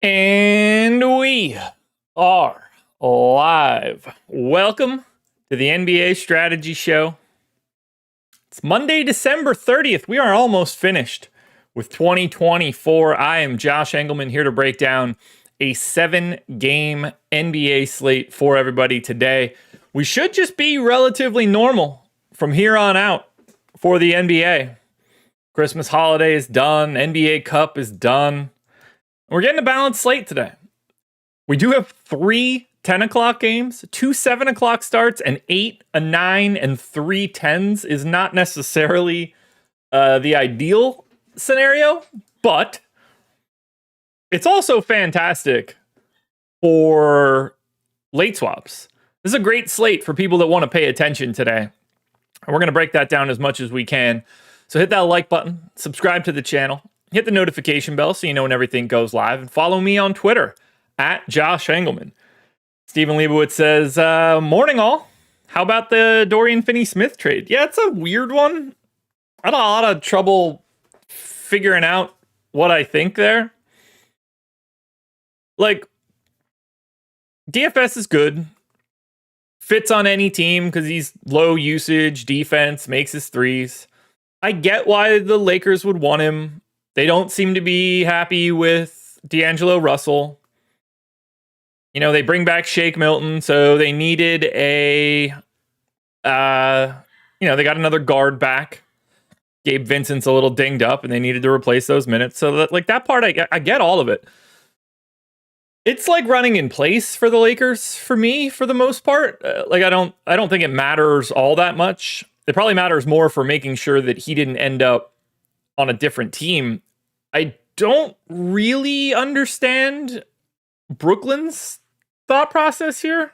And we are live. Welcome to the NBA Strategy Show. It's Monday, December 30th. We are almost finished with 2024. I am Josh Engleman here to break down a 7-game NBA slate for everybody today. We should just be relatively normal from here on out for the NBA. Christmas holiday is done. NBA Cup is done. We're getting a balanced slate today. We do have 3 10 o'clock games, 2 7 o'clock starts, and 8, a 9, and 3 10s is not necessarily the ideal scenario, but it's also fantastic for late swaps. This is a great slate for people that want to pay attention today. And we're going to break that down as much as we can. So hit that like button, subscribe to the channel, hit the notification bell so you know when everything goes live, and follow me on Twitter at Josh Engleman. Stephen Leibowitz says, morning all. How about the Dorian Finney-Smith trade? Yeah, it's a weird one. I had a lot of trouble figuring out what I think there. Like, DFS is good. Fits on any team because he's low usage, defense, makes his threes. I get why the Lakers would want him. They don't seem to be happy with D'Angelo Russell. You know, they bring back Shake Milton, so they needed they got another guard back. Gabe Vincent's a little dinged up, and they needed to replace those minutes. So that part, I get all of it. It's like running in place for the Lakers for me, for the most part. I don't think it matters all that much. It probably matters more for making sure that he didn't end up on a different team. I don't really understand Brooklyn's thought process here.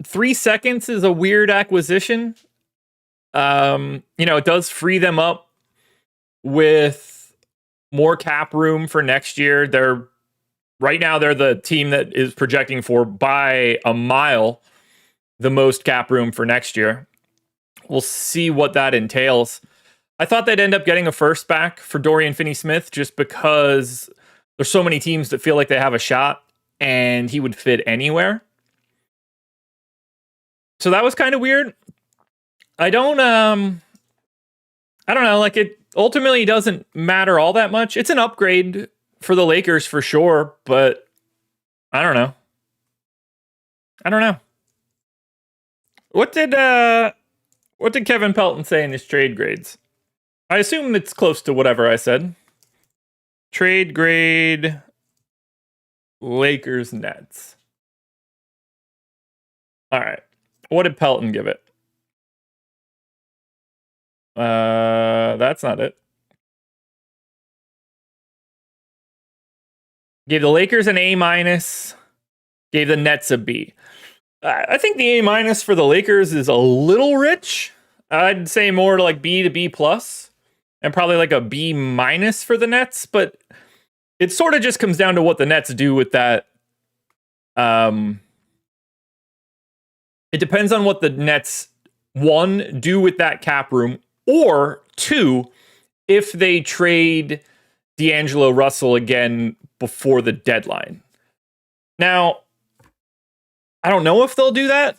3 seconds is a weird acquisition. It does free them up with more cap room for next year. Right now they're the team that is projecting for by a mile the most cap room for next year. We'll see what that entails. I thought they'd end up getting a first back for Dorian Finney-Smith just because there's so many teams that feel like they have a shot and he would fit anywhere. So that was kind of weird. I don't know. Like, it ultimately doesn't matter all that much. It's an upgrade for the Lakers for sure, but I don't know. What did Kevin Pelton say in his trade grades? I assume it's close to whatever I said. Trade grade Lakers Nets. All right. What did Pelton give it? That's not it. Gave the Lakers an A-, gave the Nets a B. I think the A- for the Lakers is a little rich. I'd say more to like B to B+, and probably like a B- for the Nets, but it sort of just comes down to what the Nets do with that. It depends on what the Nets, 1, do with that cap room, or 2, if they trade D'Angelo Russell again before the deadline. Now, I don't know if they'll do that.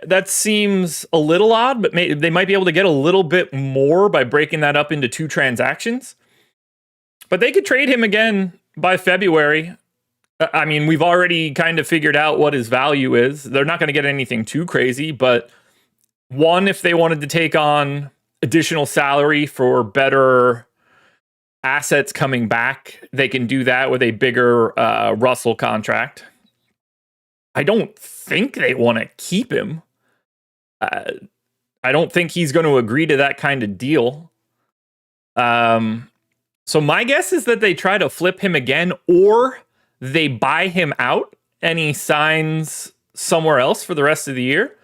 That seems a little odd, but they might be able to get a little bit more by breaking that up into 2 transactions. But they could trade him again by February. I mean, we've already kind of figured out what his value is. They're not going to get anything too crazy, but 1, if they wanted to take on additional salary for better assets coming back, they can do that with a bigger Russell contract. I don't think they want to keep him. I don't think he's going to agree to that kind of deal. So my guess is that they try to flip him again, or they buy him out and he signs somewhere else for the rest of the year.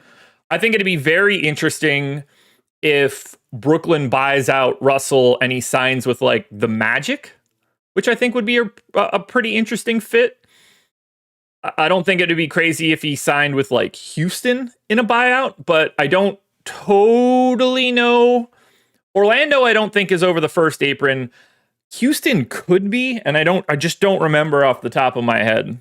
I think it'd be very interesting if Brooklyn buys out Russell and he signs with like the Magic, which I think would be a pretty interesting fit. I don't think it'd be crazy if he signed with like Houston in a buyout, but I don't totally know. Orlando, I don't think, is over the first apron. Houston could be, and I just don't remember off the top of my head.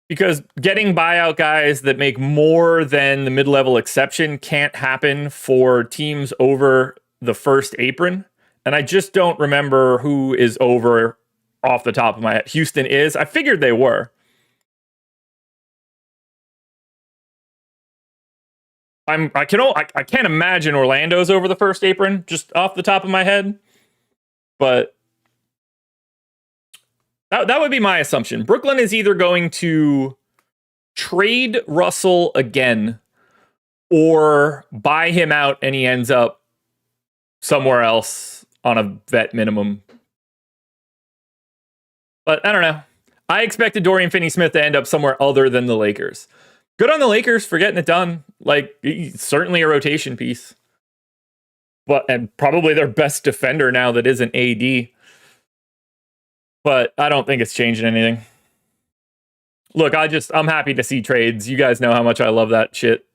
Because getting buyout guys that make more than the mid-level exception can't happen for teams over the first apron. And I just don't remember who is over off the top of my head. Houston is. I figured they were. I can't imagine Orlando's over the first apron just off the top of my head. But that would be my assumption. Brooklyn is either going to trade Russell again or buy him out and he ends up somewhere else on a vet minimum. But I don't know. I expected Dorian Finney-Smith to end up somewhere other than the Lakers. Good on the Lakers for getting it done. Like, he's certainly a rotation piece. And probably their best defender now that isn't AD. But I don't think it's changing anything. Look, I'm happy to see trades. You guys know how much I love that shit.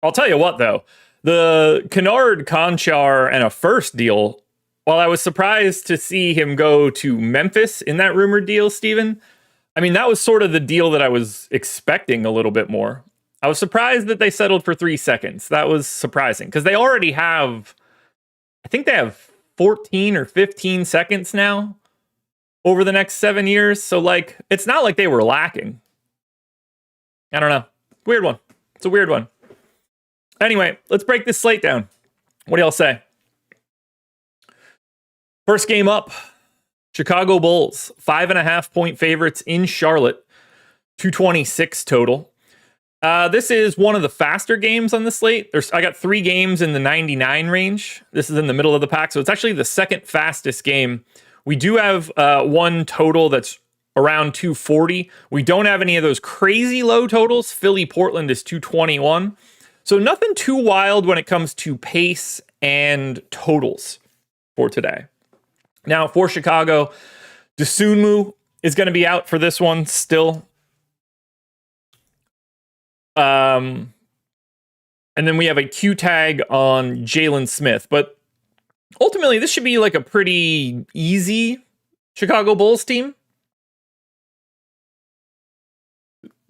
I'll tell you what, though. The Kennard, Conchar, and a first deal, while I was surprised to see him go to Memphis in that rumored deal, Steven, I mean, that was sort of the deal that I was expecting a little bit more. I was surprised that they settled for 3 seconds. That was surprising because they already have, I think they have 14 or 15 seconds now over the next 7 years. So, like, it's not like they were lacking. I don't know. Weird one. It's a weird one. Anyway, let's break this slate down. What do y'all say? First game up, Chicago Bulls, 5.5-point favorites in Charlotte, 226 total. This is one of the faster games on the slate. I got 3 games in the 99 range. This is in the middle of the pack, so it's actually the second fastest game. We do have one total that's around 240. We don't have any of those crazy low totals. Philly-Portland is 221. So nothing too wild when it comes to pace and totals for today. Now, for Chicago, Dosunmu is going to be out for this one still. And then we have a Q tag on Jalen Smith. But ultimately, this should be like a pretty easy Chicago Bulls team.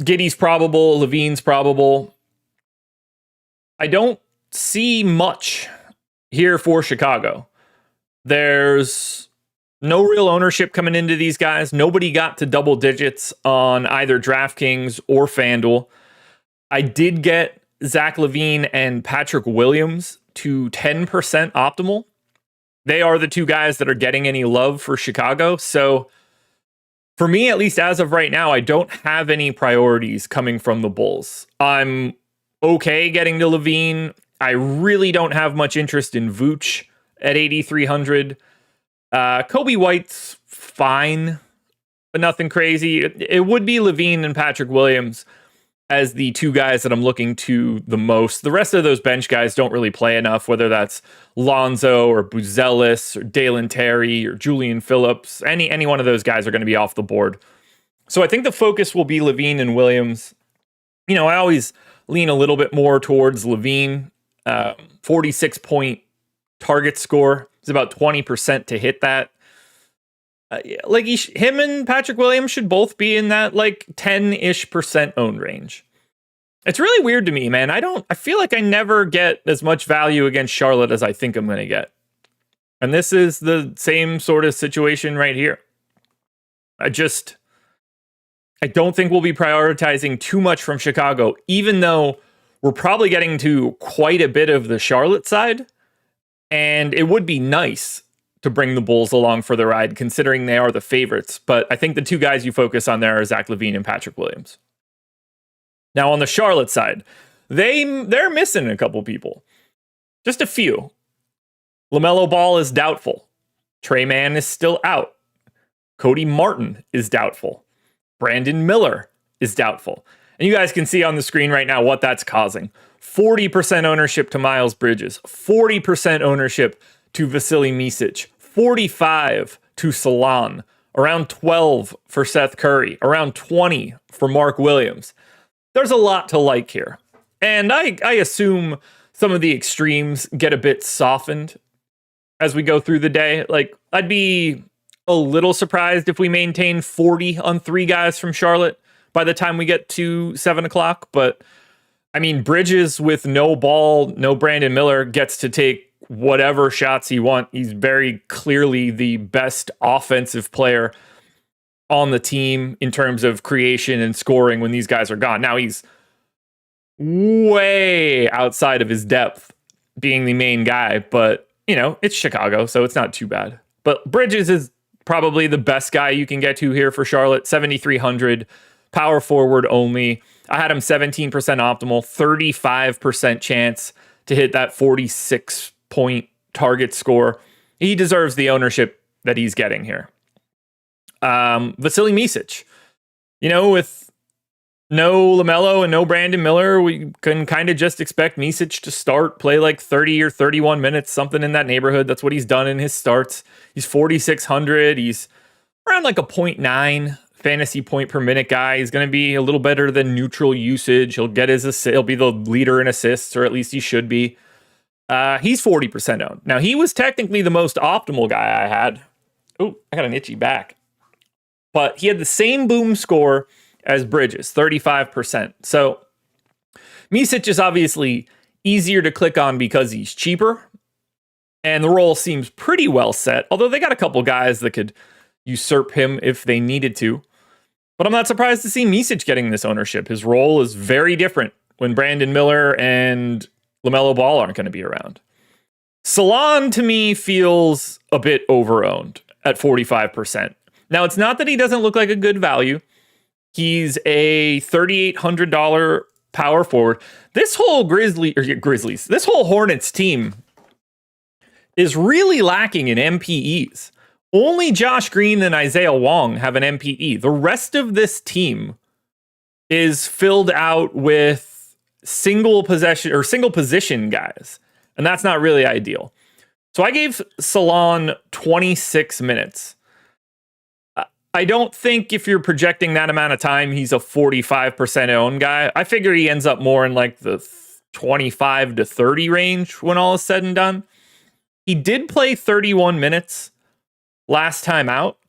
Giddey's probable. Levine's probable. I don't see much here for Chicago. There's no real ownership coming into these guys. Nobody got to double digits on either DraftKings or FanDuel. I did get Zach LaVine and Patrick Williams to 10% optimal. They are the two guys that are getting any love for Chicago. So for me, at least as of right now, I don't have any priorities coming from the Bulls. I'm okay getting to LaVine. I really don't have much interest in Vooch at 8,300. Kobe White's fine, but nothing crazy. It would be LaVine and Patrick Williams as the two guys that I'm looking to the most. The rest of those bench guys don't really play enough, whether that's Lonzo or Buzelis or Dalen Terry or Julian Phillips. Any one of those guys are going to be off the board. So I think the focus will be LaVine and Williams. You know, I always lean a little bit more towards LaVine. 46-point target score. It's about 20% to hit that. Him and Patrick Williams should both be in that like 10-ish% owned range. It's really weird to me, man. I feel like I never get as much value against Charlotte as I think I'm going to get. And this is the same sort of situation right here. I don't think we'll be prioritizing too much from Chicago, even though we're probably getting to quite a bit of the Charlotte side. And it would be nice to bring the Bulls along for the ride, considering they are the favorites. But I think the two guys you focus on there are Zach LaVine and Patrick Williams. Now, on the Charlotte side, they're missing a couple people. Just a few. LaMelo Ball is doubtful. Trey Mann is still out. Cody Martin is doubtful. Brandon Miller is doubtful. And you guys can see on the screen right now what that's causing. 40% ownership to Miles Bridges. 40% ownership to Vasily Micic. 45 to Salon. Around 12 for Seth Curry. Around 20 for Mark Williams. There's a lot to like here. And I assume some of the extremes get a bit softened as we go through the day. Like, I'd be a little surprised if we maintain 40 on 3 guys from Charlotte by the time we get to 7 o'clock. But, I mean, Bridges with no ball, no Brandon Miller, gets to take whatever shots he wants. He's very clearly the best offensive player on the team in terms of creation and scoring when these guys are gone. Now, he's way outside of his depth being the main guy, but, you know, it's Chicago, so it's not too bad. But Bridges is probably the best guy you can get to here for Charlotte. 7,300, power forward only. I had him 17% optimal, 35% chance to hit that 46-point target score. He deserves the ownership that he's getting here. Vasily Micic, you know, with no LaMelo and no Brandon Miller, we can kind of just expect Micic to start, play like 30 or 31 minutes, something in that neighborhood. That's what he's done in his starts. He's 4,600. He's around like a 0.9 fantasy point per minute guy. He's going to be a little better than neutral usage. He'll get his assist. He'll be the leader in assists, or at least he should be. He's 40% owned. Now, he was technically the most optimal guy I had. Oh, I got an itchy back. But he had the same boom score as Bridges, 35%. So Micic is obviously easier to click on because he's cheaper, and the role seems pretty well set, although they got a couple guys that could usurp him if they needed to. But I'm not surprised to see Micic getting this ownership. His role is very different when Brandon Miller and LaMelo Ball aren't going to be around. Salon, to me, feels a bit over-owned at 45%. Now, it's not that he doesn't look like a good value. He's a $3,800 power forward. This whole this whole Hornets team is really lacking in MPEs. Only Josh Green and Isaiah Wong have an MPE. The rest of this team is filled out with single position guys, and that's not really ideal. So I gave Salon 26 minutes. I don't think if you're projecting that amount of time, he's a 45% owned guy. I figure he ends up more in like the 25 to 30 range when all is said and done. He did play 31 minutes last time out.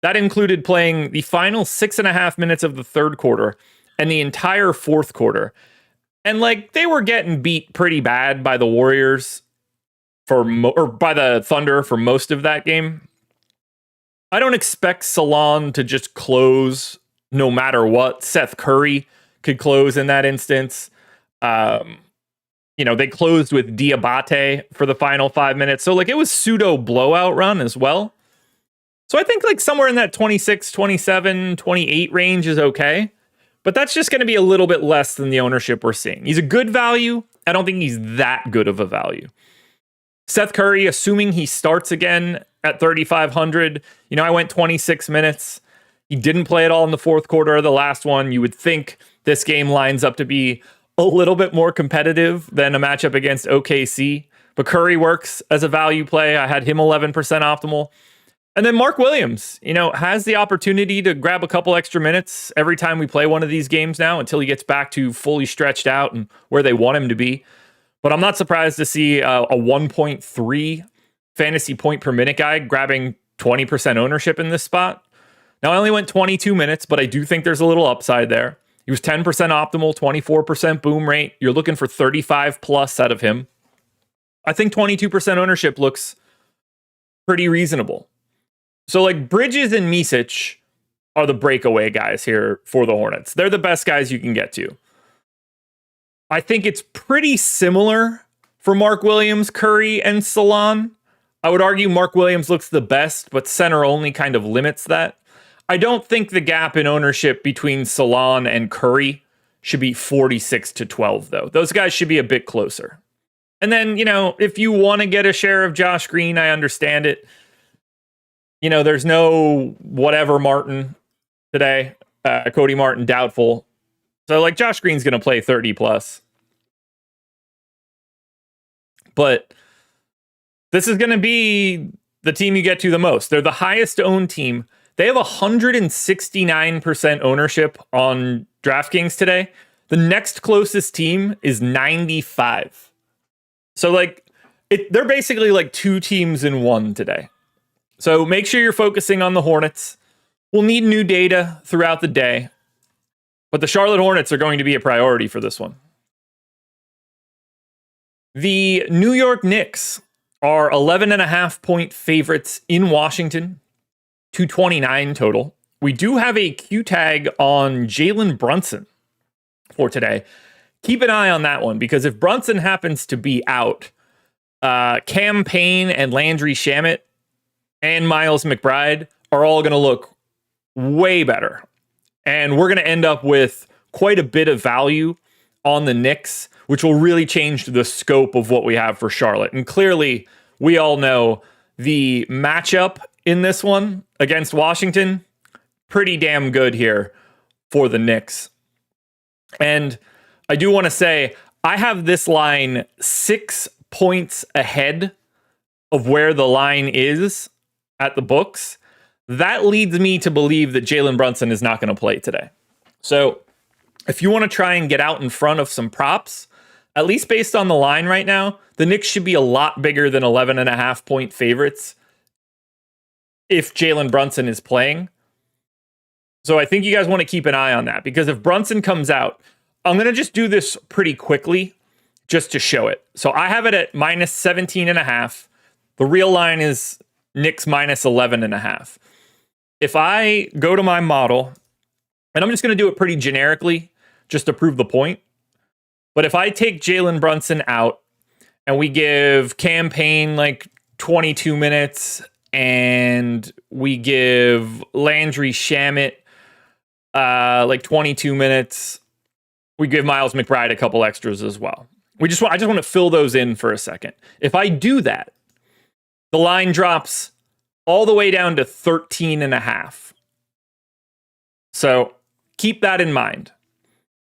That included playing the final 6.5 minutes of the third quarter and the entire fourth quarter. And like, they were getting beat pretty bad by the Warriors or by the Thunder for most of that game. I don't expect Salon to just close no matter what. Seth Curry could close in that instance. They closed with Diabate for the final 5 minutes. So like, it was pseudo blowout run as well. So I think like somewhere in that 26, 27, 28 range is okay. But that's just going to be a little bit less than the ownership we're seeing. He's a good value. I don't think he's that good of a value. Seth Curry, assuming he starts again at 3,500, I went 26 minutes. He didn't play at all in the fourth quarter of the last one. You would think this game lines up to be a little bit more competitive than a matchup against OKC, but Curry works as a value play. I had him 11% optimal. And then Mark Williams, has the opportunity to grab a couple extra minutes every time we play one of these games now until he gets back to fully stretched out and where they want him to be. But I'm not surprised to see a 1.3 fantasy point per minute guy grabbing 20% ownership in this spot. Now, I only went 22 minutes, but I do think there's a little upside there. He was 10% optimal, 24% boom rate. You're looking for 35 plus out of him. I think 22% ownership looks pretty reasonable. So like Bridges and Micic are the breakaway guys here for the Hornets. They're the best guys you can get to. I think it's pretty similar for Mark Williams, Curry, and Salon. I would argue Mark Williams looks the best, but center only kind of limits that. I don't think the gap in ownership between Salon and Curry should be 46 to 12, though. Those guys should be a bit closer. And then, if you want to get a share of Josh Green, I understand it. There's no whatever Martin today. Cody Martin, doubtful. So, like, Josh Green's going to play 30 plus. But this is going to be the team you get to the most. They're the highest owned team. They have 169% ownership on DraftKings today. The next closest team is 95. So like they're basically like two teams in one today. So make sure you're focusing on the Hornets. We'll need new data throughout the day, but the Charlotte Hornets are going to be a priority for this one. The New York Knicks are 11.5-point favorites in Washington, 229 total. We do have a Q tag on Jalen Brunson for today. Keep an eye on that one, because if Brunson happens to be out, Cam Payne and Landry Shamet and Miles McBride are all going to look way better. And we're going to end up with quite a bit of value on the Knicks, which will really change the scope of what we have for Charlotte. And clearly, we all know the matchup in this one against Washington, pretty damn good here for the Knicks. And I do want to say, I have this line 6 points ahead of where the line is at the books. That leads me to believe that Jalen Brunson is not going to play today. So if you want to try and get out in front of some props, at least based on the line right now, the Knicks should be a lot bigger than 11.5-point favorites if Jalen Brunson is playing. So I think you guys want to keep an eye on that, because if Brunson comes out, I'm going to just do this pretty quickly just to show it. So I have it at minus 17.5. The real line is Knicks minus 11.5. If I go to my model, and I'm just going to do it pretty generically just to prove the point, but if I take Jalen Brunson out and we give Cam Payne like 22 minutes and we give Landry Shamet like 22 minutes, we give Miles McBride a couple extras as well. I just want to fill those in for a second. If I do that, the line drops all the way down to 13.5. So keep that in mind.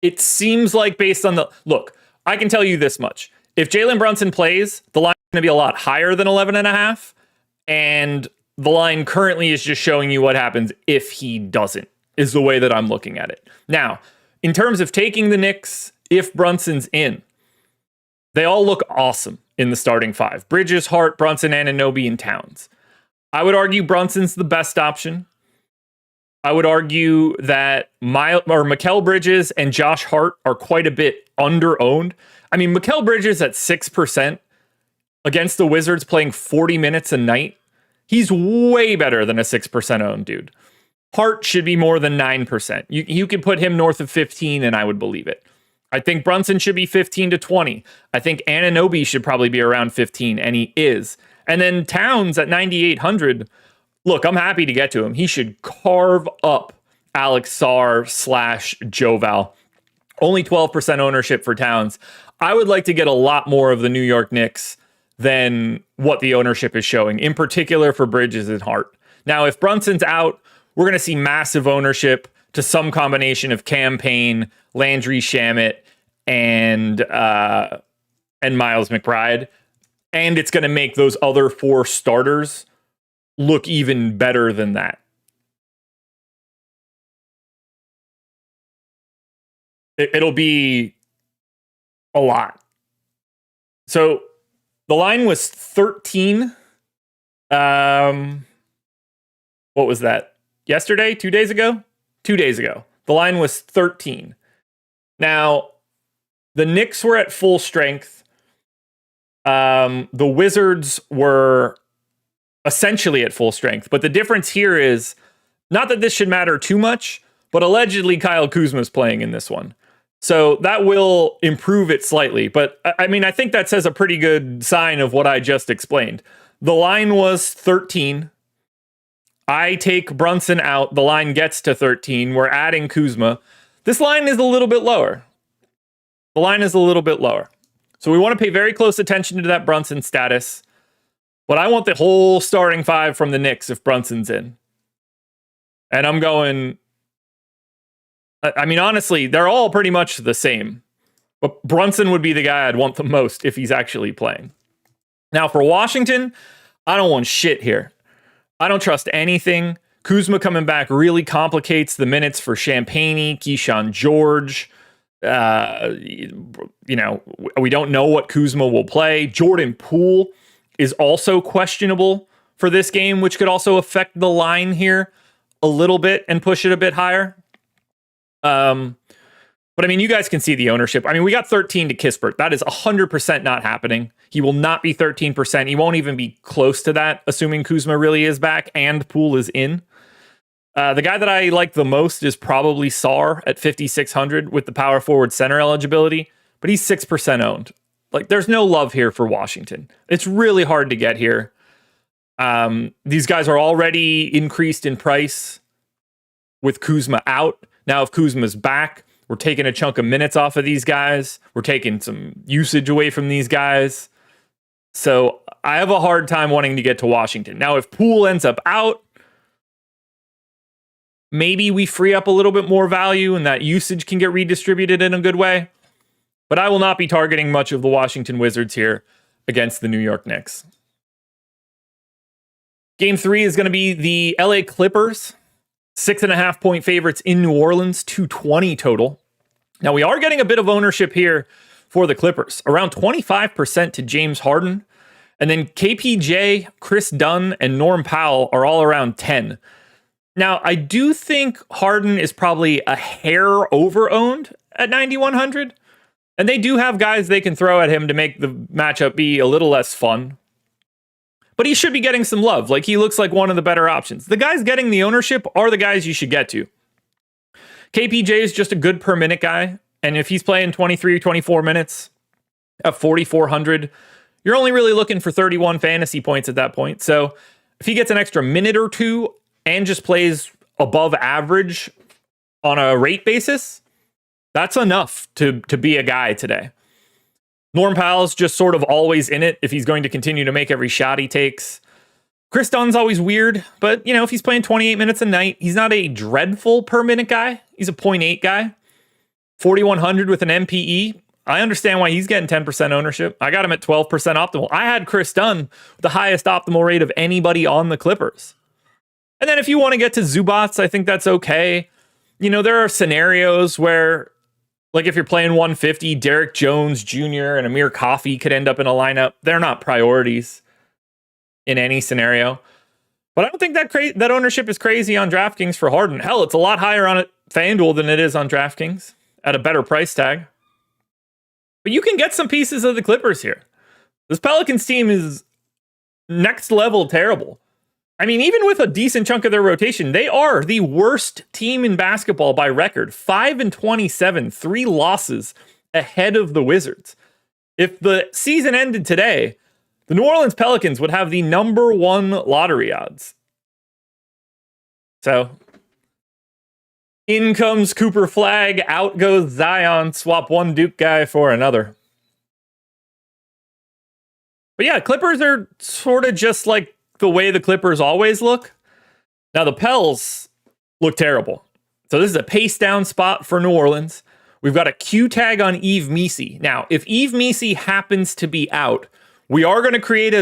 It seems like based on the look, I can tell you this much. If Jalen Brunson plays, the line is going to be a lot higher than 11.5. And the line currently is just showing you what happens if he doesn't, is the way that I'm looking at it. Now, in terms of taking the Knicks, if Brunson's in, they all look awesome in the starting five. Bridges, Hart, Brunson, Anunoby, and Towns. I would argue Brunson's the best option. I would argue that Mikal Bridges and Josh Hart are quite a bit under-owned. I mean, Mikal Bridges at 6% against the Wizards playing 40 minutes a night. He's way better than a 6% owned dude. Hart should be more than 9%. You could put him north of 15 and I would believe it. I think Brunson should be 15 to 20. I think Anunoby should probably be around 15, and he is. And then Towns at 9,800. Look, I'm happy to get to him. He should carve up Alex Sarr / Joval. Only 12% ownership for Towns. I would like to get a lot more of the New York Knicks than what the ownership is showing, in particular for Bridges and Hart. Now, if Brunson's out, we're going to see massive ownership to some combination of Cam Payne, Landry Shamet, and Miles McBride. And it's going to make those other four starters look even better than that. It'll be a lot. So the line was 13. What was that? Yesterday? 2 days ago? 2 days ago. The line was 13. Now, the Knicks were at full strength. The Wizards were essentially at full strength. But the difference here is, not that this should matter too much, but allegedly Kyle Kuzma's playing in this one. So that will improve it slightly. But I mean, I think that says a pretty good sign of what I just explained. The line was 13. I take Brunson out. The line gets to 13. We're adding Kuzma. This line is a little bit lower. The line is a little bit lower. So we want to pay very close attention to that Brunson status. But I want the whole starting five from the Knicks if Brunson's in. And I'm going... I mean, honestly, they're all pretty much the same. But Brunson would be the guy I'd want the most if he's actually playing. Now, for Washington, I don't want shit here. I don't trust anything. Kuzma coming back really complicates the minutes for Champagny, Keyshawn George. We don't know what Kuzma will play. Jordan Poole is also questionable for this game, which could also affect the line here a little bit and push it a bit higher. But I mean, you guys can see the ownership. I mean, we got 13 to Kispert. That is 100% not happening. He will not be 13%. He won't even be close to that, assuming Kuzma really is back and Poole is in. The guy that I like the most is probably Sarr at 5,600 with the power forward center eligibility, but he's 6% owned. Like, there's no love here for Washington. It's really hard to get here. These guys are already increased in price with Kuzma out. Now, if Kuzma's back, we're taking a chunk of minutes off of these guys. We're taking some usage away from these guys. So I have a hard time wanting to get to Washington. Now, if Poole ends up out, maybe we free up a little bit more value and that usage can get redistributed in a good way. But I will not be targeting much of the Washington Wizards here against the New York Knicks. Game 3 is going to be the LA Clippers. 6.5 point favorites in New Orleans, 220 total. Now, we are getting a bit of ownership here for the Clippers, around 25% to James Harden. And then KPJ, Chris Dunn, and Norm Powell are all around 10. Now, I do think Harden is probably a hair over-owned at 9,100. And they do have guys they can throw at him to make the matchup be a little less fun. But he should be getting some love. Like, he looks like one of the better options. The guys getting the ownership are the guys you should get to. KPJ is just a good per minute guy. And if he's playing 23, 24 minutes at 4,400, you're only really looking for 31 fantasy points at that point. So if he gets an extra minute or two and just plays above average on a rate basis, that's enough to be a guy today. Norm Powell's just sort of always in it if he's going to continue to make every shot he takes. Chris Dunn's always weird, but if he's playing 28 minutes a night, he's not a dreadful per minute guy. He's a 0.8 guy. 4,100 with an MPE. I understand why he's getting 10% ownership. I got him at 12% optimal. I had Chris Dunn with the highest optimal rate of anybody on the Clippers. And then if you want to get to Zubats, I think that's okay. There are scenarios where, like, if you're playing 150, Derek Jones Jr. and Amir Coffey could end up in a lineup. They're not priorities in any scenario. But I don't think that ownership is crazy on DraftKings for Harden. Hell, it's a lot higher on FanDuel than it is on DraftKings at a better price tag. But you can get some pieces of the Clippers here. This Pelicans team is next level terrible. I mean, even with a decent chunk of their rotation, they are the worst team in basketball by record. 5-27, 3 losses ahead of the Wizards. If the season ended today, the New Orleans Pelicans would have the number 1 lottery odds. So, in comes Cooper Flag, out goes Zion, swap one Duke guy for another. But yeah, Clippers are sort of just like the way the Clippers always look. Now, the Pels look terrible. So this is a pace down spot for New Orleans. We've got a Q tag on Yves Missi. Now, if Yves Missi happens to be out, we are going to create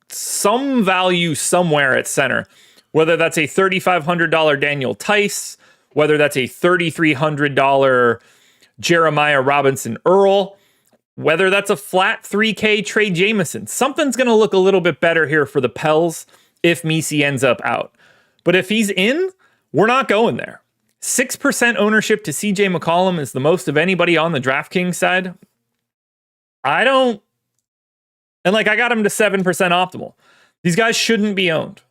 some value somewhere at center, whether that's a $3,500 Daniel Tice, whether that's a $3,300 Jeremiah Robinson Earl, whether that's a flat 3K Trey Jameson. Something's going to look a little bit better here for the Pels if Missi ends up out. But if he's in, we're not going there. 6% ownership to CJ McCollum is the most of anybody on the DraftKings side. I got him to 7% optimal. These guys shouldn't be owned.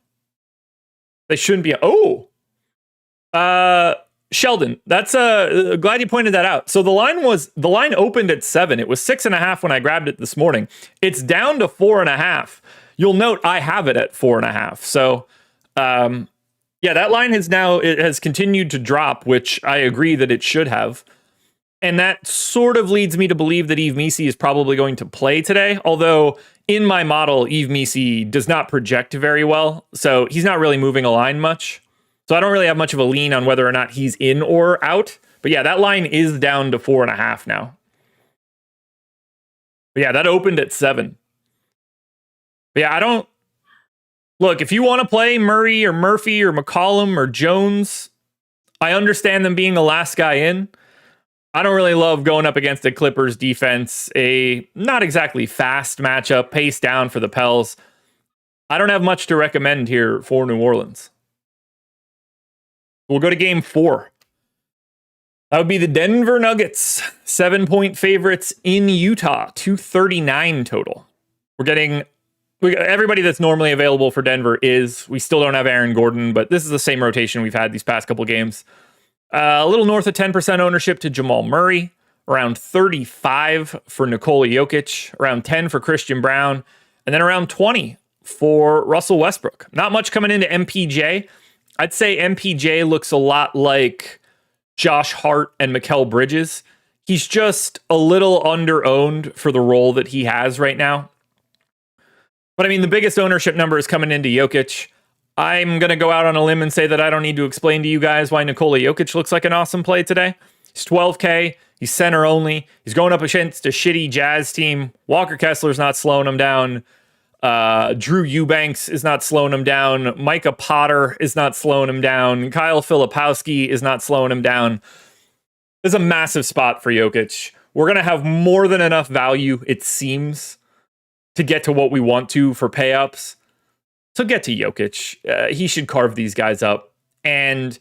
They shouldn't be. Sheldon, that's glad you pointed that out. So the line opened at 7. It was 6.5 when I grabbed it this morning. It's down to 4.5. You'll note I have it at 4.5. So, that line has continued to drop, which I agree that it should have. And that sort of leads me to believe that Yves Missi is probably going to play today. Although in my model, Yves Missi does not project very well. So he's not really moving a line much. So I don't really have much of a lean on whether or not he's in or out. But yeah, that line is down to 4.5 now. But yeah, that opened at 7. But yeah, look, if you want to play Murray or Murphy or McCollum or Jones, I understand them being the last guy in. I don't really love going up against a Clippers defense, a not exactly fast matchup, pace down for the Pels. I don't have much to recommend here for New Orleans. We'll go to game 4. That would be the Denver Nuggets, 7-point favorites in Utah, 239 total. We got everybody that's normally available for Denver we still don't have Aaron Gordon, but this is the same rotation we've had these past couple games. A little north of 10% ownership to Jamal Murray, around 35 for Nikola Jokic, around 10 for Christian Brown, and then around 20 for Russell Westbrook. Not much coming into MPJ. I'd say MPJ looks a lot like Josh Hart and Mikal Bridges. He's just a little under-owned for the role that he has right now. But I mean, the biggest ownership number is coming into Jokic. I'm going to go out on a limb and say that I don't need to explain to you guys why Nikola Jokic looks like an awesome play today. He's 12K. He's center only. He's going up against a shitty Jazz team. Walker Kessler's not slowing him down. Drew Eubanks is not slowing him down. Micah Potter is not slowing him down. Kyle Filipowski is not slowing him down. This is a massive spot for Jokic. We're going to have more than enough value, it seems, to get to what we want to for pay-ups. So get to Jokic. He should carve these guys up. And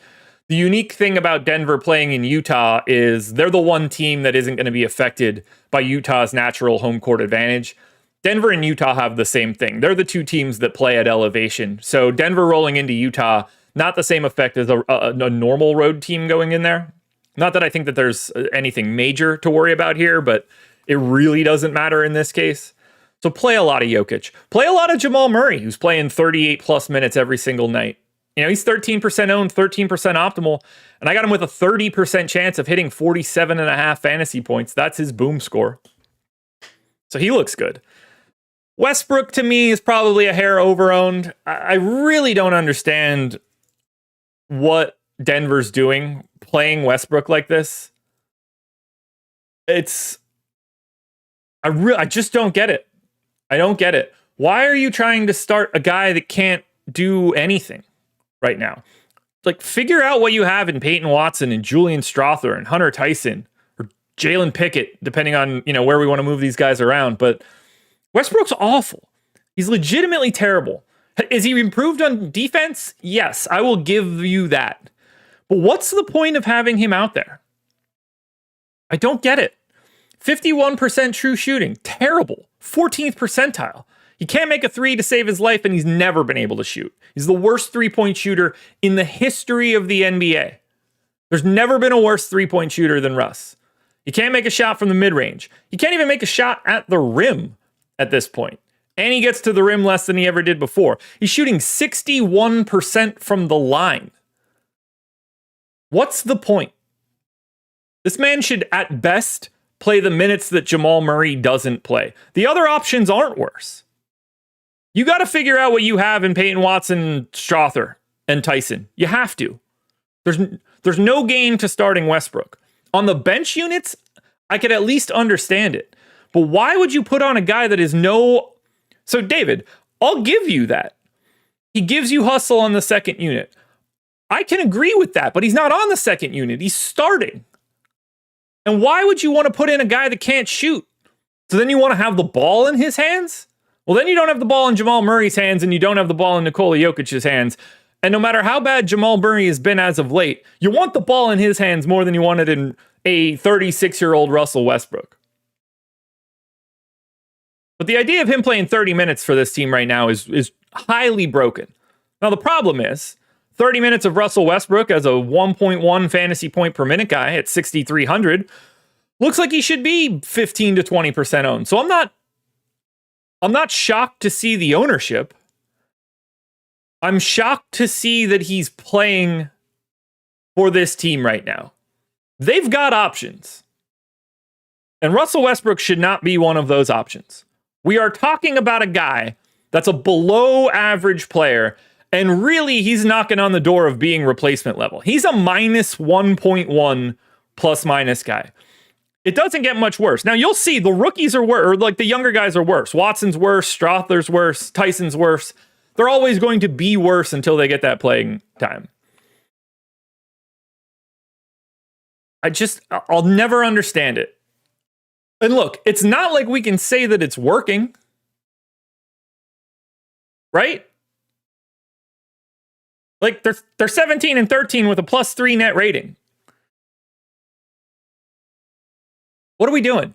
the unique thing about Denver playing in Utah is they're the one team that isn't going to be affected by Utah's natural home court advantage. Denver and Utah have the same thing. They're the two teams that play at elevation. So Denver rolling into Utah, not the same effect as a normal road team going in there. Not that I think that there's anything major to worry about here, but it really doesn't matter in this case. So play a lot of Jokic. Play a lot of Jamal Murray, who's playing 38 plus minutes every single night. You know, he's 13% owned, 13% optimal, and I got him with a 30% chance of hitting 47.5 fantasy points. That's his boom score. So he looks good. Westbrook, to me, is probably a hair over-owned. I really don't understand what Denver's doing playing Westbrook like this. I just don't get it. I don't get it. Why are you trying to start a guy that can't do anything right now? Like, figure out what you have in Peyton Watson and Julian Strawther and Hunter Tyson or Jalen Pickett, depending on, where we want to move these guys around. But Westbrook's awful. He's legitimately terrible. Is he improved on defense? Yes, I will give you that. But what's the point of having him out there? I don't get it. 51% true shooting. Terrible. 14th percentile. He can't make a three to save his life, and he's never been able to shoot. He's the worst three-point shooter in the history of the NBA. There's never been a worse three-point shooter than Russ. He can't make a shot from the mid-range. He can't even make a shot at the rim at this point. And he gets to the rim less than he ever did before. He's shooting 61% from the line. What's the point? This man should, at best, play the minutes that Jamal Murray doesn't play. The other options aren't worse. You got to figure out what you have in Peyton Watson, Strawther, and Tyson. You have to. There's no gain to starting Westbrook. On the bench units, I could at least understand it. But why would you put on a guy that is no... So, David, I'll give you that. He gives you hustle on the second unit. I can agree with that, but he's not on the second unit. He's starting. And why would you want to put in a guy that can't shoot? So then you want to have the ball in his hands? Well, then you don't have the ball in Jamal Murray's hands, and you don't have the ball in Nikola Jokic's hands. And no matter how bad Jamal Murray has been as of late, you want the ball in his hands more than you want it in a 36-year-old Russell Westbrook. But the idea of him playing 30 minutes for this team right now is highly broken. Now, the problem is 30 minutes of Russell Westbrook as a 1.1 fantasy point per minute guy at 6,300 looks like he should be 15 to 20% owned. So I'm not shocked to see the ownership. I'm shocked to see that he's playing for this team right now. They've got options. And Russell Westbrook should not be one of those options. We are talking about a guy that's a below average player, and really he's knocking on the door of being replacement level. He's a minus 1.1 plus minus guy. It doesn't get much worse. Now you'll see the rookies are worse, or like the younger guys are worse. Watson's worse, Strawther's worse, Tyson's worse. They're always going to be worse until they get that playing time. I'll never understand it. And look, it's not like we can say that it's working. Right? Like they're 17-13 with a +3 net rating. What are we doing?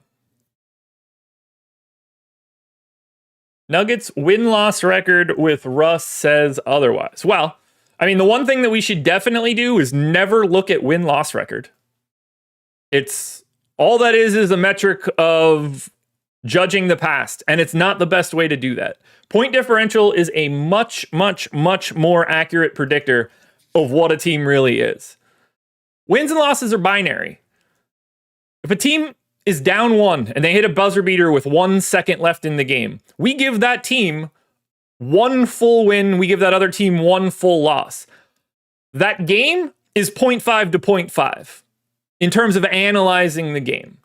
Nuggets win-loss record with Russ says otherwise. Well, I mean, the one thing that we should definitely do is never look at win-loss record. It's all that is a metric of judging the past, and it's not the best way to do that. Point differential is a much, much, much more accurate predictor of what a team really is. Wins and losses are binary. If a team is down 1 and they hit a buzzer beater with 1 second left in the game, we give that team 1 full win, we give that other team 1 full loss. That game is 0.5 to 0.5 in terms of analyzing the game.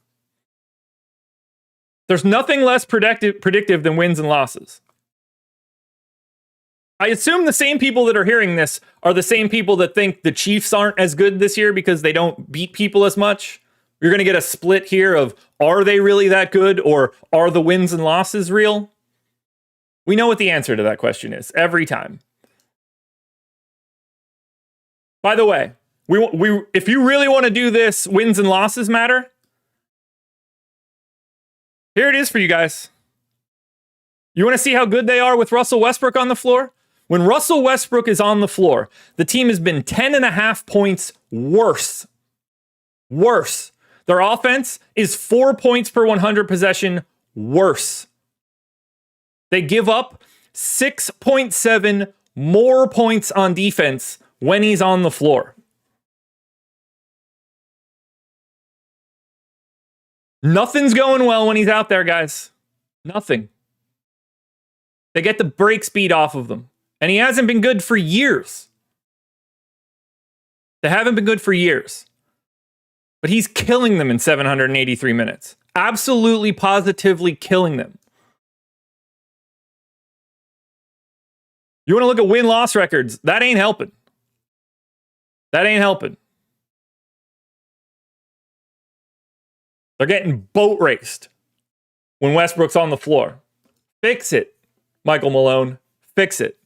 There's nothing less predictive than wins and losses. I assume the same people that are hearing this are the same people that think the Chiefs aren't as good this year because they don't beat people as much. You're going to get a split here of, are they really that good, or are the wins and losses real? We know what the answer to that question is every time. By the way, if you really want to do this, wins and losses matter, here it is for you guys. You want to see how good they are with Russell Westbrook on the floor? When Russell Westbrook is on the floor, the team has been 10.5 points worse. Worse. Their offense is 4 points per 100 possession worse. They give up 6.7 more points on defense when he's on the floor. Nothing's going well when he's out there, guys. Nothing. They get the break speed off of them. And he hasn't been good for years. They haven't been good for years. But he's killing them in 783 minutes. Absolutely, positively killing them. You want to look at win-loss records? That ain't helping. That ain't helping. They're getting boat raced when Westbrook's on the floor. Fix it, Michael Malone. Fix it.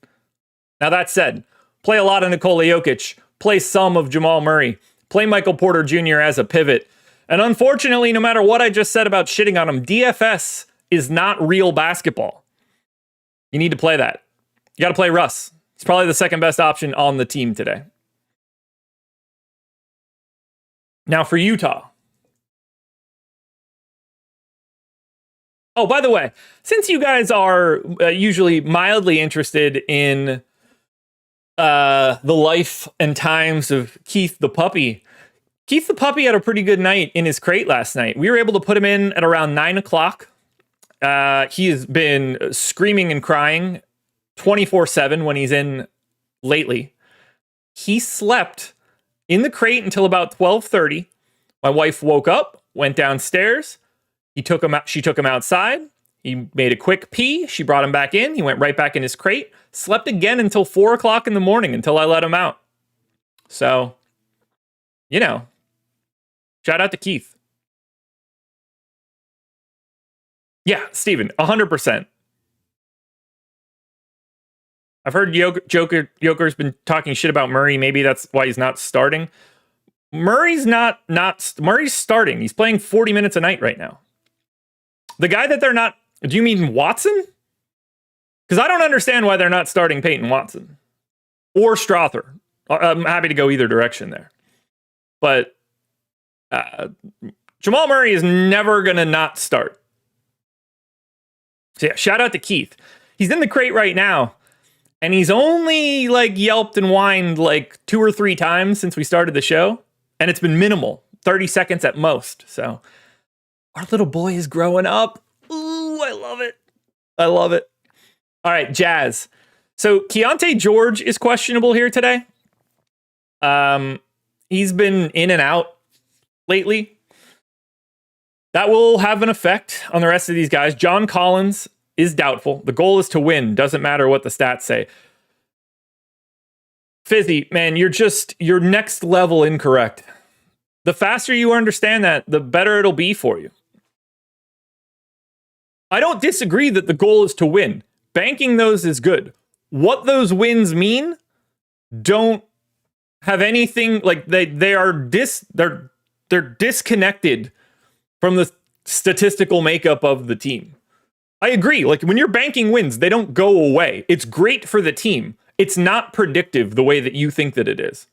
Now, that said, play a lot of Nikola Jokic. Play some of Jamal Murray. Play Michael Porter Jr. as a pivot. And unfortunately, no matter what I just said about shitting on him, DFS is not real basketball. You need to play that. You got to play Russ. He's probably the second best option on the team today. Now for Utah. Oh, by the way, since you guys are usually mildly interested in the life and times of Keith the Puppy. Keith the Puppy had a pretty good night in his crate last night. We were able to put him in at around 9 o'clock. He has been screaming and crying 24/7 when he's in lately. He slept in the crate until about 12:30. My wife woke up, went downstairs. She took him outside. He made a quick pee. She brought him back in. He went right back in his crate. Slept again until 4 o'clock in the morning until I let him out. So, you know, shout out to Keith. Yeah, Steven, 100%. I've heard Joker's been talking shit about Murray. Maybe that's why he's not starting. Murray's starting. He's playing 40 minutes a night right now. The guy that they're not... Do you mean Watson? Because I don't understand why they're not starting Peyton Watson. Or Strother. I'm happy to go either direction there. But Jamal Murray is never going to not start. So yeah, shout out to Keith. He's in the crate right now. And he's only yelped and whined 2 or 3 times since we started the show. And it's been minimal. 30 seconds at most. So our little boy is growing up. Ooh, I love it. I love it. All right, Jazz. So Keontae George is questionable here today. He's been in and out lately. That will have an effect on the rest of these guys. John Collins is doubtful. The goal is to win. Doesn't matter what the stats say. Fizzy, man, you're next level incorrect. the faster you understand that, the better it'll be for you. I don't disagree that the goal is to win. Banking those is good. What those wins mean don't have anything, like they're disconnected from the statistical makeup of the team. I agree. Like when you're banking wins, they don't go away. It's great for the team. It's not predictive the way that you think that it is.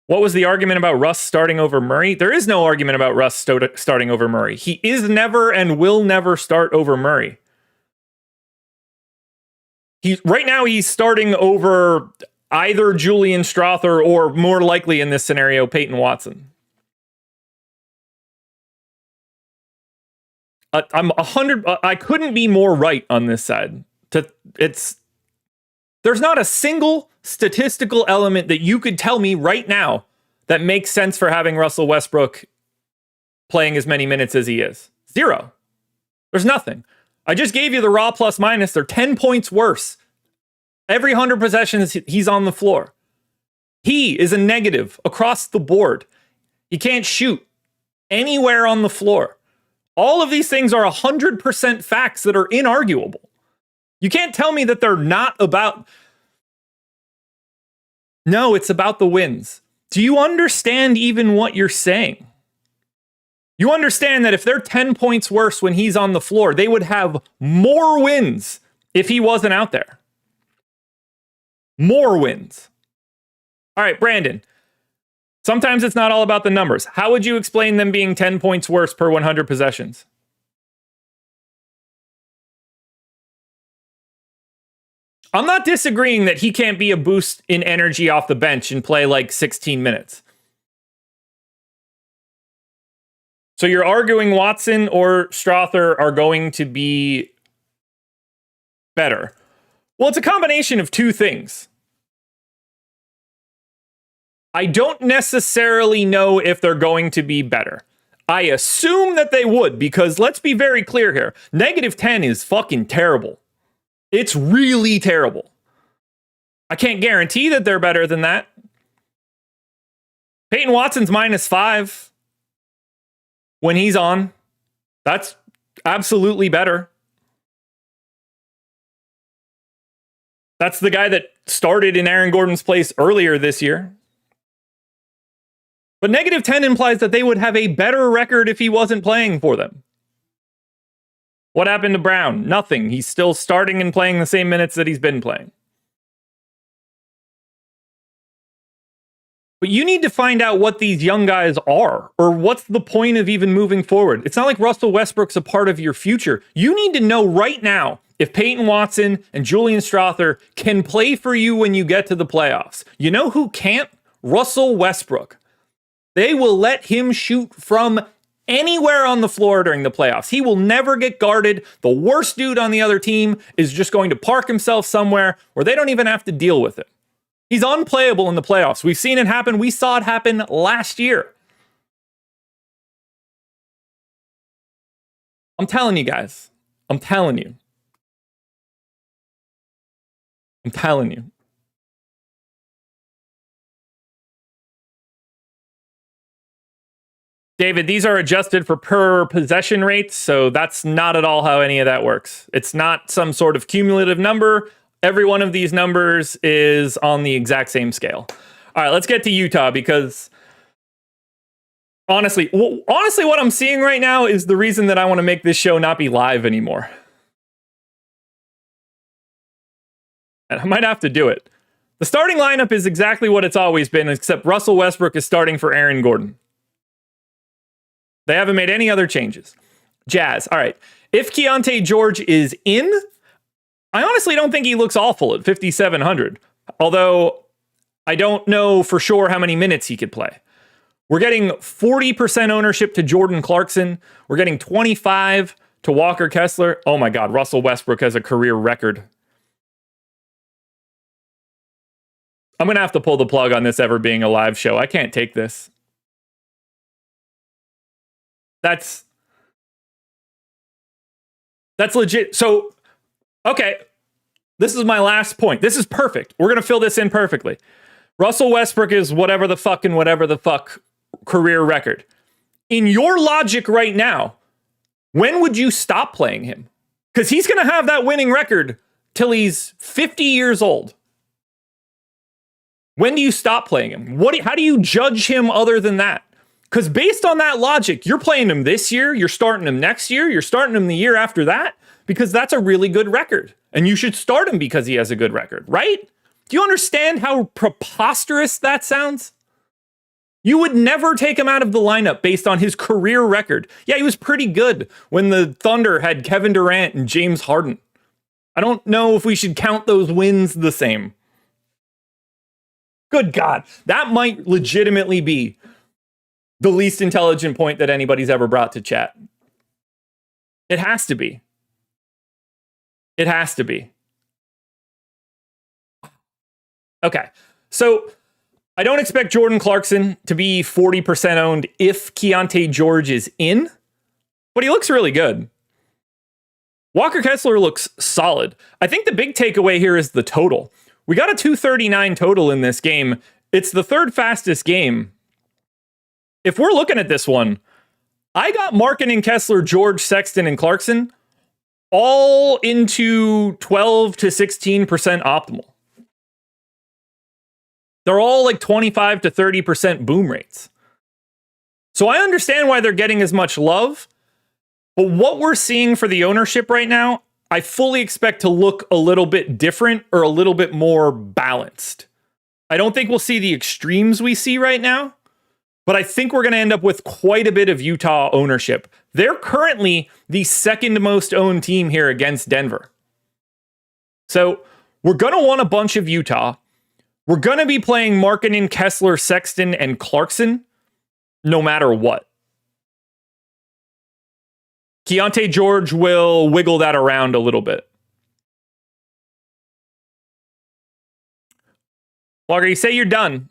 What was the argument about Russ starting over Murray? There is no argument about Russ starting over Murray. He is never and will never start over Murray. Right now he's starting over either Julian Strawther or, more likely in this scenario, Peyton Watson. I'm 100. I couldn't be more right on this side. There's not a single statistical element that you could tell me right now that makes sense for having Russell Westbrook playing as many minutes as he is. Zero. There's nothing. I just gave you the raw plus minus. They're 10 points worse. Every 100 possessions, he's on the floor. He is a negative across the board. He can't shoot anywhere on the floor. All of these things are 100% facts that are inarguable. You can't tell me that they're not about... No, it's about the wins. Do you understand even what you're saying? You understand that if they're 10 points worse when he's on the floor, they would have more wins if he wasn't out there. More wins. All right, Brandon. Sometimes it's not all about the numbers. How would you explain them being 10 points worse per 100 possessions? I'm not disagreeing that he can't be a boost in energy off the bench and play like 16 minutes. So you're arguing Watson or Strawther are going to be better. Well, it's a combination of two things. I don't necessarily know if they're going to be better. I assume that they would, because let's be very clear here. -10 is fucking terrible. It's really terrible. I can't guarantee that they're better than that. Peyton Watson's -5 when he's on. That's absolutely better. That's the guy that started in Aaron Gordon's place earlier this year. But -10 implies that they would have a better record if he wasn't playing for them. What happened to Brown? Nothing. He's still starting and playing the same minutes that he's been playing. But you need to find out what these young guys are, or what's the point of even moving forward. It's not like Russell Westbrook's a part of your future. You need to know right now if Peyton Watson and Julian Strawther can play for you when you get to the playoffs. You know who can't? Russell Westbrook. They will let him shoot from anywhere on the floor during the playoffs. He will never get guarded. The worst dude on the other team is just going to park himself somewhere where they don't even have to deal with it. He's unplayable in the playoffs. We've seen it happen. We saw it happen last year. I'm telling you guys. I'm telling you. I'm telling you. David, these are adjusted for per possession rates, so that's not at all how any of that works. It's not some sort of cumulative number. Every one of these numbers is on the exact same scale. All right, let's get to Utah, because honestly, what I'm seeing right now is the reason that I want to make this show not be live anymore. And I might have to do it. The starting lineup is exactly what it's always been, except Russell Westbrook is starting for Aaron Gordon. They haven't made any other changes. Jazz. All right. If Keontae George is in, I honestly don't think he looks awful at 5,700. Although I don't know for sure how many minutes he could play. We're getting 40% ownership to Jordan Clarkson. We're getting 25 to Walker Kessler. Oh my God. Russell Westbrook has a career record. I'm going to have to pull the plug on this ever being a live show. I can't take this. That's legit. So, okay, this is my last point. This is perfect. We're going to fill this in perfectly. Russell Westbrook is whatever the fuck career record. In your logic right now, when would you stop playing him? Because he's going to have that winning record till he's 50 years old. When do you stop playing him? How do you judge him other than that? Because based on that logic, you're playing him this year, you're starting him next year, you're starting him the year after that, because that's a really good record. And you should start him because he has a good record, right? Do you understand how preposterous that sounds? You would never take him out of the lineup based on his career record. Yeah, he was pretty good when the Thunder had Kevin Durant and James Harden. I don't know if we should count those wins the same. Good God, that might legitimately be the least intelligent point that anybody's ever brought to chat. It has to be. It has to be. Okay, so I don't expect Jordan Clarkson to be 40% owned if Keontae George is in, but he looks really good. Walker Kessler looks solid. I think the big takeaway here is the total. We got a 239 total in this game. It's the third fastest game. If we're looking at this one, I got Markkanen, Kessler, George, Sexton, and Clarkson all into 12 to 16% optimal. They're all like 25 to 30% boom rates. So I understand why they're getting as much love, but what we're seeing for the ownership right now, I fully expect to look a little bit different or a little bit more balanced. I don't think we'll see the extremes we see right now, but I think we're going to end up with quite a bit of Utah ownership. They're currently the second most owned team here against Denver. So we're going to want a bunch of Utah. We're going to be playing Markkanen, Kessler, Sexton, and Clarkson no matter what. Keontae George will wiggle that around a little bit. Walker, you say you're done.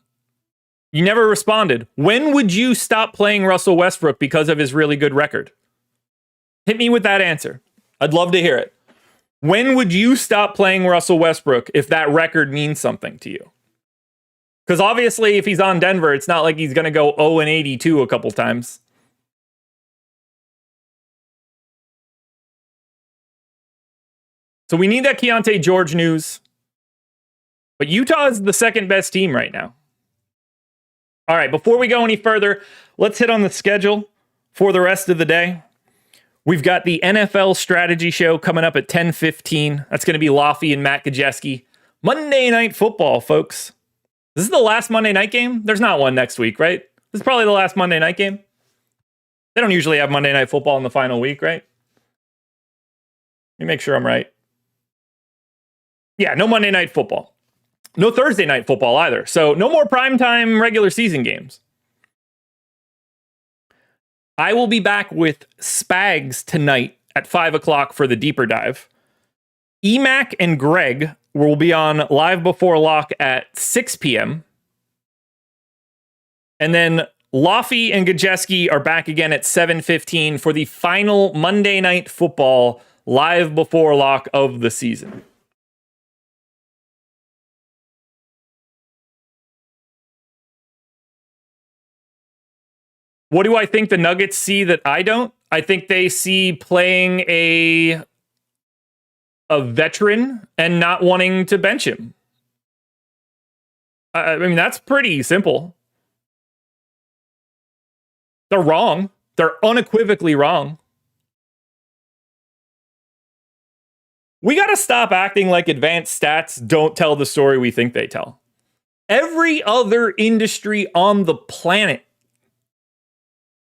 You never responded. When would you stop playing Russell Westbrook because of his really good record? Hit me with that answer. I'd love to hear it. When would you stop playing Russell Westbrook if that record means something to you? Because obviously, if he's on Denver, it's not like he's going to go 0-82 a couple times. So we need that Keontae George news. But Utah is the second best team right now. All right, before we go any further, let's hit on the schedule for the rest of the day. We've got the NFL strategy show coming up at 10:15. That's going to be Laffy and Matt Gajewski. Monday Night Football, folks. This is the last Monday night game? There's not one next week, right? This is probably the last Monday night game. They don't usually have Monday Night Football in the final week, right? Let me make sure I'm right. Yeah, no Monday Night Football. No Thursday Night Football either. So no more primetime regular season games. I will be back with Spags tonight at 5 o'clock for the deeper dive. Emac and Greg will be on Live Before Lock at 6 p.m. And then Laffy and Gajewski are back again at 7:15 for the final Monday Night Football Live Before Lock of the season. What do I think the Nuggets see that I don't? I think they see playing a veteran and not wanting to bench him. I mean, that's pretty simple. They're wrong. They're unequivocally wrong. We got to stop acting like advanced stats don't tell the story we think they tell. Every other industry on the planet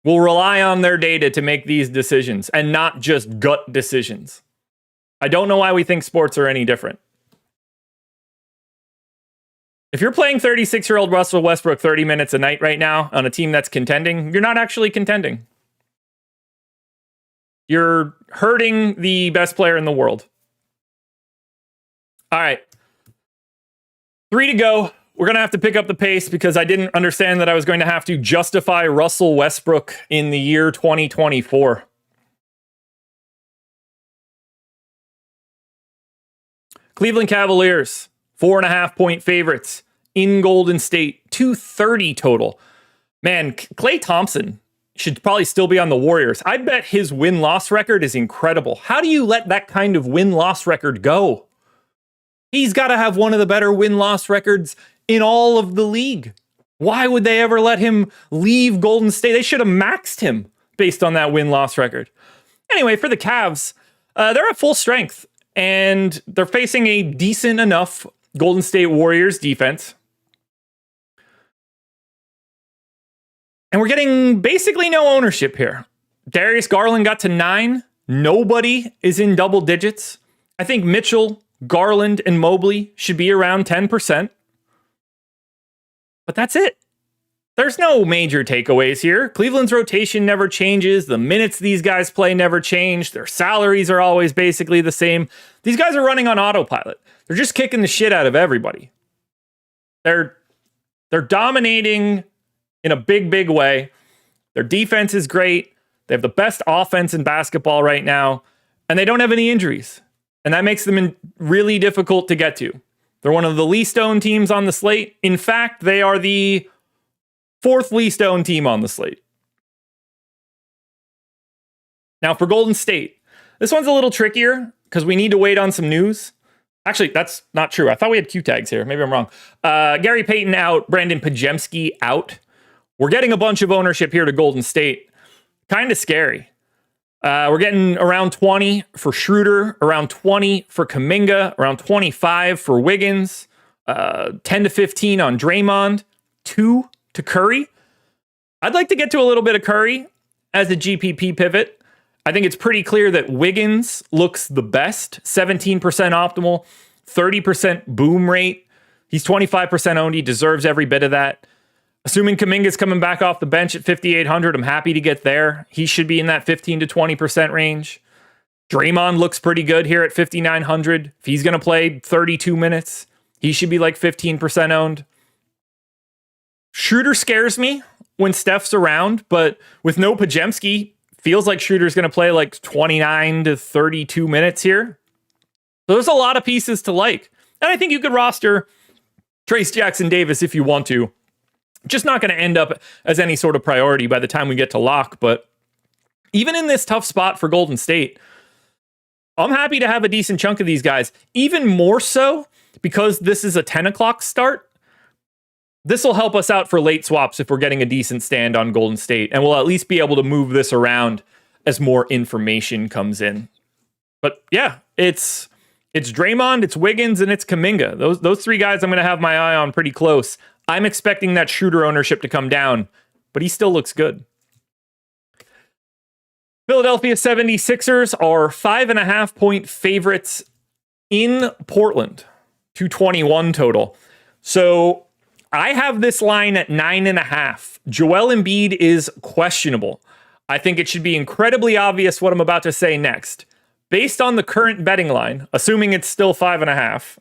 will rely on their data to make these decisions and not just gut decisions. I don't know why we think sports are any different. If you're playing 36-year-old Russell Westbrook 30 minutes a night right now on a team that's contending, you're not actually contending. You're hurting the best player in the world. All right. 3 to go. We're going to have to pick up the pace because I didn't understand that I was going to have to justify Russell Westbrook in the year 2024. Cleveland Cavaliers, 4.5-point favorites in Golden State, 230 total. Man, Klay Thompson should probably still be on the Warriors. I bet his win-loss record is incredible. How do you let that kind of win-loss record go? He's got to have one of the better win-loss records in all of the league. Why would they ever let him leave Golden State? They should have maxed him based on that win-loss record. Anyway, for the Cavs, they're at full strength, and they're facing a decent enough Golden State Warriors defense. And we're getting basically no ownership here. Darius Garland got to 9. Nobody is in double digits. I think Mitchell, Garland, and Mobley should be around 10%. But that's it. There's no major takeaways here. Cleveland's rotation never changes. The minutes these guys play never change. Their salaries are always basically the same. These guys are running on autopilot. They're just kicking the shit out of everybody. They're dominating in a big, big way. Their defense is great. They have the best offense in basketball right now, and they don't have any injuries. And that makes them really difficult to get to. They're one of the least owned teams on the slate. In fact, they are the 4th least owned team on the slate. Now for Golden State, this one's a little trickier because we need to wait on some news. Actually, that's not true. I thought we had Q tags here. Maybe I'm wrong. Gary Payton out, Brandon Pajemski out. We're getting a bunch of ownership here to Golden State. Kind of scary. We're getting around 20 for Schroeder, around 20 for Kuminga, around 25 for Wiggins, 10 to 15 on Draymond, 2 to Curry. I'd like to get to a little bit of Curry as a GPP pivot. I think it's pretty clear that Wiggins looks the best, 17% optimal, 30% boom rate. He's 25% owned. He deserves every bit of that. Assuming Kuminga's coming back off the bench at 5,800, I'm happy to get there. He should be in that 15 to 20% range. Draymond looks pretty good here at 5,900. If he's going to play 32 minutes, he should be like 15% owned. Schroeder scares me when Steph's around, but with no Pajemski, feels like Schroeder's going to play like 29 to 32 minutes here. So there's a lot of pieces to like. And I think you could roster Trace Jackson Davis if you want to. Just not going to end up as any sort of priority by the time we get to lock. But even in this tough spot for Golden State, I'm happy to have a decent chunk of these guys. Even more so because this is a 10 o'clock start. This will help us out for late swaps if we're getting a decent stand on Golden State. And we'll at least be able to move this around as more information comes in. But yeah, it's Draymond, it's Wiggins, and it's Kuminga. Those 3 guys I'm going to have my eye on pretty close. I'm expecting that Schroeder ownership to come down, but he still looks good. Philadelphia 76ers are 5.5-point favorites in Portland, 221 total. So I have this line at 9.5. Joel Embiid is questionable. I think it should be incredibly obvious what I'm about to say next. Based on the current betting line, assuming it's still 5.5,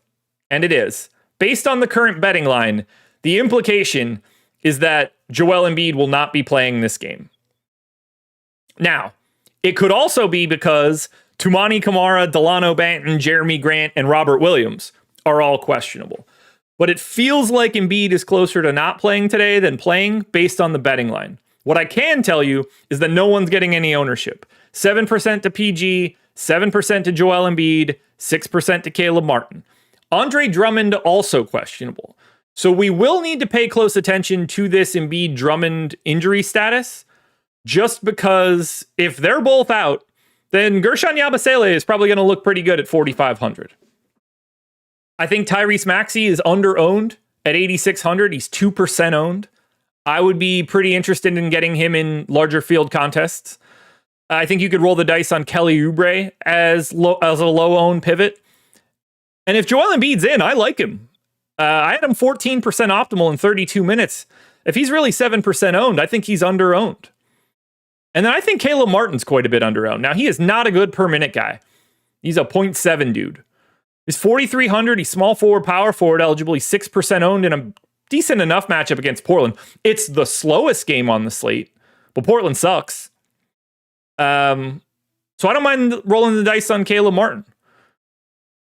and it is, based on the current betting line, the implication is that Joel Embiid will not be playing this game. Now, it could also be because Toumani Camara, Delano Banton, Jeremy Grant, and Robert Williams are all questionable. But it feels like Embiid is closer to not playing today than playing based on the betting line. What I can tell you is that no one's getting any ownership. 7% to PG, 7% to Joel Embiid, 6% to Caleb Martin. Andre Drummond also questionable. So we will need to pay close attention to this Embiid-Drummond injury status, just because if they're both out, then Gershon Yabusele is probably going to look pretty good at 4,500. I think Tyrese Maxey is under-owned at 8,600. He's 2% owned. I would be pretty interested in getting him in larger field contests. I think you could roll the dice on Kelly Oubre as a low-owned pivot. And if Joel Embiid's in, I like him. I had him 14% optimal in 32 minutes. If he's really 7% owned, I think he's under-owned. And then I think Caleb Martin's quite a bit under-owned. Now, he is not a good per-minute guy. He's a 0.7 dude. He's 4,300. He's small forward, power forward eligible. He's 6% owned in a decent enough matchup against Portland. It's the slowest game on the slate, but Portland sucks. So I don't mind rolling the dice on Caleb Martin.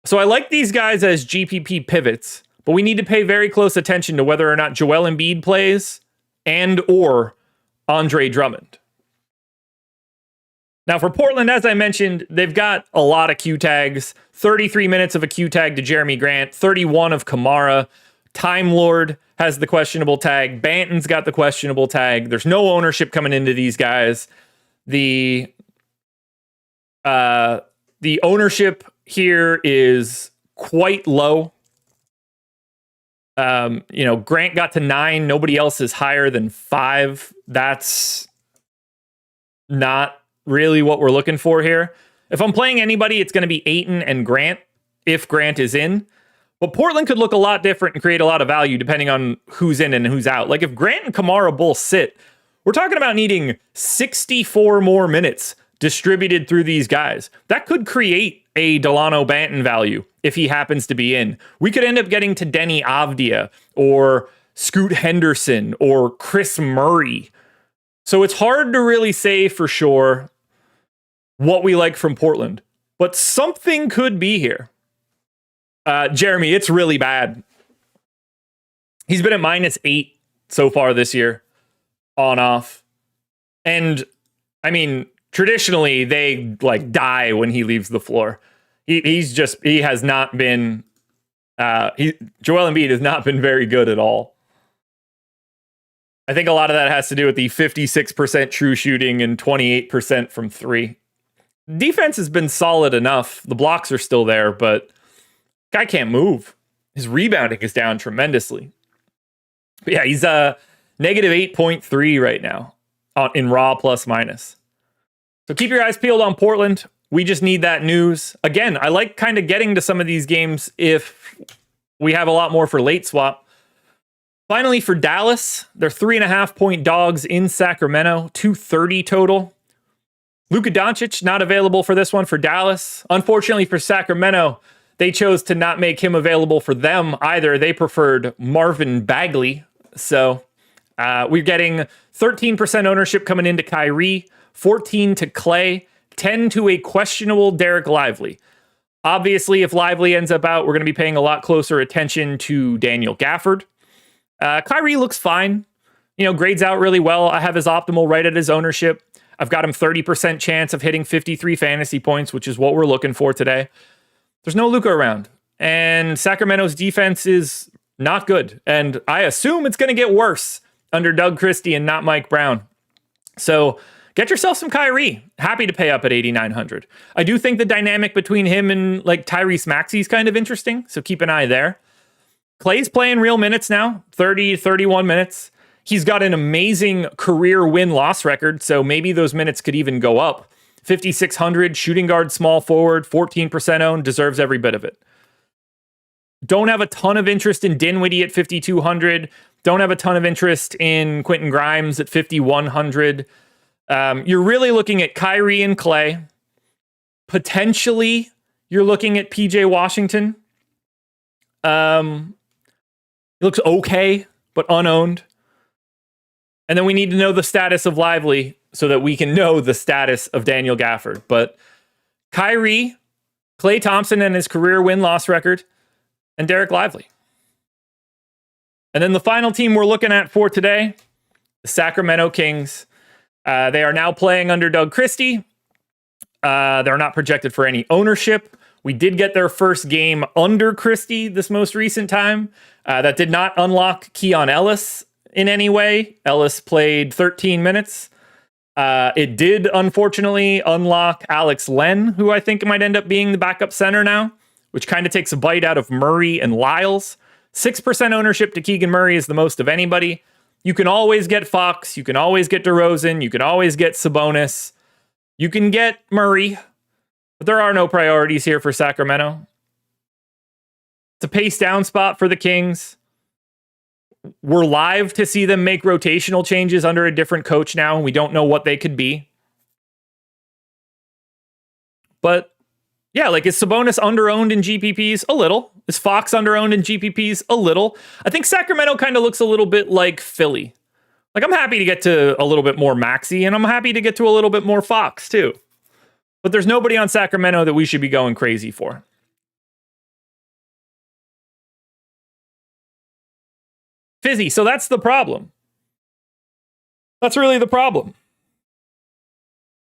So I like these guys as GPP pivots, but we need to pay very close attention to whether or not Joel Embiid plays and or Andre Drummond. Now for Portland, as I mentioned, they've got a lot of Q tags. 33 minutes of a Q tag to Jeremy Grant, 31 of Kamara. Time Lord has the questionable tag. Banton's got the questionable tag. There's no ownership coming into these guys. The ownership here is quite low. Grant got to 9. Nobody else is higher than 5. That's not really what we're looking for here. If I'm playing anybody, it's going to be Ayton and Grant if Grant is in. But Portland could look a lot different and create a lot of value depending on who's in and who's out. Like if Grant and Kamara both sit, we're talking about needing 64 more minutes distributed through these guys. That could create a Delano Banton value if he happens to be in. We could end up getting to Denny Avdia or Scoot Henderson or Chris Murray. So it's hard to really say for sure what we like from Portland, but something could be here. Jeremy, it's really bad. He's been at -8 so far this year, on off. And I mean, traditionally they like die when he leaves the floor. He has not been, Joel Embiid has not been very good at all. I think a lot of that has to do with the 56% true shooting and 28% from 3. Defense has been solid enough. The blocks are still there, but guy can't move. His rebounding is down tremendously. But yeah, he's negative 8.3 right now in raw plus minus. So keep your eyes peeled on Portland. We just need that news. Again, I like kind of getting to some of these games if we have a lot more for late swap. Finally, for Dallas, they're 3.5-point dogs in Sacramento, 230 total. Luka Doncic not available for this one for Dallas. Unfortunately for Sacramento, they chose to not make him available for them either. They preferred Marvin Bagley. So we're getting 13% ownership coming into Kyrie, 14 to Clay, 10 to a questionable Derek Lively. Obviously, if Lively ends up out, we're going to be paying a lot closer attention to Daniel Gafford. Kyrie looks fine. Grades out really well. I have his optimal right at his ownership. I've got him 30% chance of hitting 53 fantasy points, which is what we're looking for today. There's no Luka around, and Sacramento's defense is not good. And I assume it's going to get worse under Doug Christie and not Mike Brown. So get yourself some Kyrie. Happy to pay up at 8,900. I do think the dynamic between him and like Tyrese Maxey is kind of interesting. So keep an eye there. Clay's playing real minutes now, 30, 31 minutes. He's got an amazing career win-loss record, so maybe those minutes could even go up. 5,600, shooting guard, small forward, 14% owned, deserves every bit of it. Don't have a ton of interest in Dinwiddie at 5,200. Don't have a ton of interest in Quentin Grimes at 5,100. You're really looking at Kyrie and Clay. Potentially, you're looking at PJ Washington. He looks okay, but unowned. And then we need to know the status of Lively so that we can know the status of Daniel Gafford. But Kyrie, Klay Thompson and his career win-loss record, and Derek Lively. And then the final team we're looking at for today, the Sacramento Kings. They are now playing under Doug Christie. They're not projected for any ownership. We did get their first game under Christie this most recent time. That did not unlock Keon Ellis in any way. Ellis played 13 minutes. It did, unfortunately, unlock Alex Len, who I think might end up being the backup center now, which kind of takes a bite out of Murray and Lyles. 6% ownership to Keegan Murray is the most of anybody. You can always get Fox. You can always get DeRozan. You can always get Sabonis. You can get Murray. But there are no priorities here for Sacramento. It's a pace down spot for the Kings. We're live to see them make rotational changes under a different coach now, and we don't know what they could be. But yeah, like, is Sabonis underowned in GPPs? A little. Is Fox underowned in GPPs? A little. I think Sacramento kind of looks a little bit like Philly. Like, I'm happy to get to a little bit more Maxey, and I'm happy to get to a little bit more Fox too. But there's nobody on Sacramento that we should be going crazy for. Fizzy, so that's the problem. That's really the problem.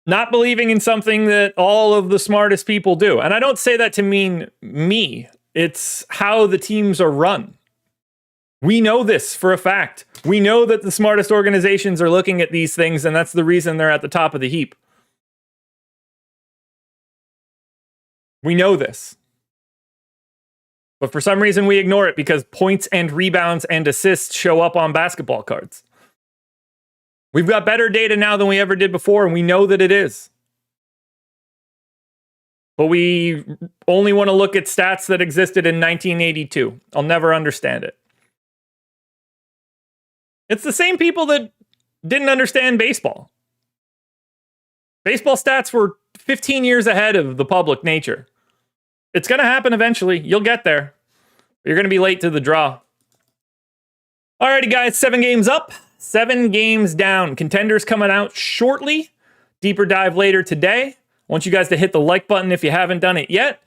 Not believing in something that all of the smartest people do. And I don't say that to mean me. It's how the teams are run. We know this for a fact. We know that the smartest organizations are looking at these things, and that's the reason they're at the top of the heap. We know this. But for some reason, we ignore it because points and rebounds and assists show up on basketball cards. We've got better data now than we ever did before, and we know that it is. But we only want to look at stats that existed in 1982. I'll never understand it. It's the same people that didn't understand baseball. Baseball stats were 15 years ahead of the public nature. It's going to happen eventually. You'll get there. You're going to be late to the draw. Alrighty, guys, 7 games up, 7 games down. Contenders coming out shortly. Deeper dive later today. I want you guys to hit the like button if you haven't done it yet.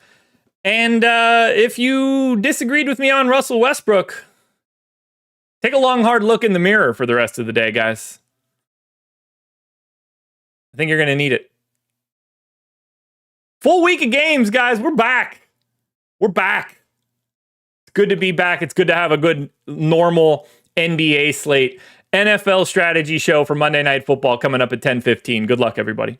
And if you disagreed with me on Russell Westbrook, take a long, hard look in the mirror for the rest of the day, guys. I think you're going to need it. Full week of games, guys. We're back. We're back. It's good to be back. It's good to have a good, normal NBA slate. NFL strategy show for Monday Night Football coming up at 10:15. Good luck, everybody.